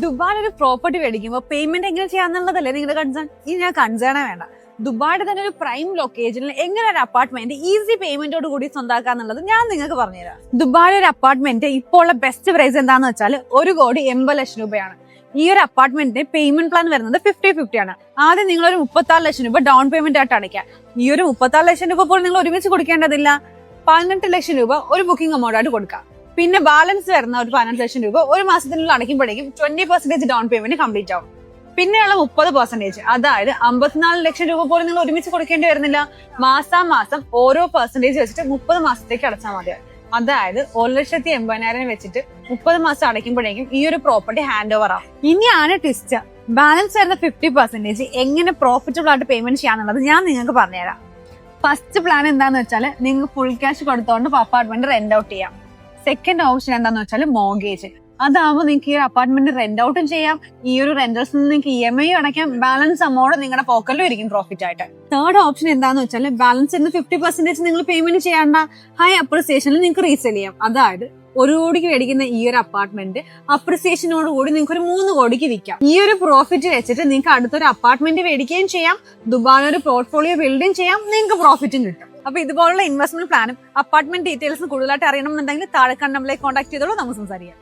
ദുബായിൽ ഒരു പ്രോപ്പർട്ടി മേടിക്കുമ്പോൾ പേയ്മെന്റ് എങ്ങനെ ചെയ്യാന്നുള്ളതല്ലേ നിങ്ങളുടെ കൺസേൺ? ഇനി ഞാൻ കൺസേണേ വേണ്ട. ദുബായുടെ തന്നെ ഒരു പ്രൈം ലൊക്കേഷനിൽ എങ്ങനെ ഒരു അപ്പാർട്ട്മെന്റ് ഈസി പേയ്മെന്റോട് കൂടി സ്വന്തമാക്കാന്നുള്ളത് ഞാൻ നിങ്ങൾക്ക് പറഞ്ഞുതരാം. ദുബായിലെ ഒരു അപ്പാർട്ട്മെന്റ് ഇപ്പോൾ ഉള്ള ബെസ്റ്റ് പ്രൈസ് എന്താന്ന് വെച്ചാൽ 1,80,00,000 രൂപയാണ്. ഈ ഒരു അപ്പാർട്ട്മെന്റിന്റെ പേയ്മെന്റ് പ്ലാൻ വരുന്നത് 50-50 ആണ്. ആദ്യം നിങ്ങൾ ഒരു 36 ലക്ഷം രൂപ ഡൗൺ പേയ്മെന്റ് ആയിട്ട് അടയ്ക്കുക. ഈ ഒരു 36 ലക്ഷം രൂപ പോലും നിങ്ങൾ ഒരുമിച്ച് കൊടുക്കേണ്ടതില്ല. 18 ലക്ഷം രൂപ ഒരു ബുക്കിംഗ് എമൗണ്ട് ആയിട്ട് കൊടുക്കാം. പിന്നെ ബാലൻസ് വരുന്ന ഒരു 15 ലക്ഷം രൂപ ഒരു മാസത്തിനുള്ളിൽ അടയ്ക്കുമ്പോഴേക്കും 20% ഡൗൺ പേയ്മെന്റ് കംപ്ലീറ്റ് ആവും. പിന്നെയുള്ള 30%, അതായത് 54 ലക്ഷം രൂപ പോലും നിങ്ങൾ ഒരുമിച്ച് കൊടുക്കേണ്ടി വരുന്നില്ല. മാസം ഓരോ പെർസെന്റേജ് വെച്ചിട്ട് 30 മാസത്തേക്ക് അടച്ചാൽ മതി. അതായത് 1,80,000 വെച്ചിട്ട് 30 മാസം അടയ്ക്കുമ്പോഴേക്കും ഈ ഒരു പ്രോപ്പർട്ടി ഹാൻഡ് ഓവർ ആവും. ഇനിയാണ് ട്വിസ്റ്റ്. ബാലൻസ് വരുന്ന 50% എങ്ങനെ പ്രോഫിറ്റബിൾ ആയിട്ട് പേയ്മെന്റ് ചെയ്യാന്നുള്ളത് ഞാൻ നിങ്ങൾക്ക് പറഞ്ഞുതരാം. ഫസ്റ്റ് പ്ലാൻ എന്താന്ന് വെച്ചാൽ നിങ്ങൾക്ക് ഫുൾ ക്യാഷ് കൊടുത്തോണ്ട് അപ്പാർട്ട്മെന്റ് റെന്റ് ഔട്ട് ചെയ്യാം. സെക്കൻഡ് ഓപ്ഷൻ എന്താന്ന് വെച്ചാൽ മോർഗേജ്. അതാവുമ്പോൾ നിങ്ങൾക്ക് ഈ ഒരു അപ്പാർട്ട്മെന്റ് റെന്റ് ഔട്ടും ചെയ്യാം. ഈ ഒരു റെന്റൽസിൽ നിന്ന് നിങ്ങൾക്ക് EMI അടയ്ക്കാം. ബാലൻസ് എമൗണ്ട് നിങ്ങളുടെ പോക്കറ്റിലും ഇരിക്കും പ്രോഫിറ്റ് ആയിട്ട്. തേർഡ് ഓപ്ഷൻ എന്താന്ന് വെച്ചാൽ ബാലൻസ് 50% നിങ്ങൾ പേയ്മെന്റ് ചെയ്യേണ്ട. ഹൈ അപ്രിസിയേഷനിൽ നിങ്ങൾക്ക് റീസെൽ ചെയ്യാം. അതായത് 1 കോടിക്ക് മേടിക്കുന്ന ഈ ഒരു അപ്പാർട്ട്മെന്റ് അപ്രിസിയേഷനോട് കൂടി നിങ്ങൾക്ക് ഒരു 3 കോടിക്ക് വിൽക്കാം. ഈ ഒരു പ്രോഫിറ്റ് വെച്ചിട്ട് നിങ്ങൾക്ക് അടുത്തൊരു അപ്പാർട്ട്മെന്റ് മേടിക്കുകയും ചെയ്യാം. ദുബായിൽ ഒരു പോർട്ട്ഫോളിയോ ബിൽഡിംഗ് ചെയ്യാം. നിങ്ങൾക്ക് പ്രോഫിറ്റും കിട്ടും. അപ്പൊ ഇതുപോലുള്ള ഇൻവെസ്റ്റ്മെന്റ് പ്ലാനും അപ്പാർട്ട്മെന്റ് ഡീറ്റെയിൽസും കൂടുതലായിട്ട് അറിയണമെന്നുണ്ടെങ്കിൽ താഴെ കണ്ട നമ്പറിലേക്ക് കോൺടാക്ട് ചെയ്തോളൂ. നമുക്ക് സംസാരിക്കാം.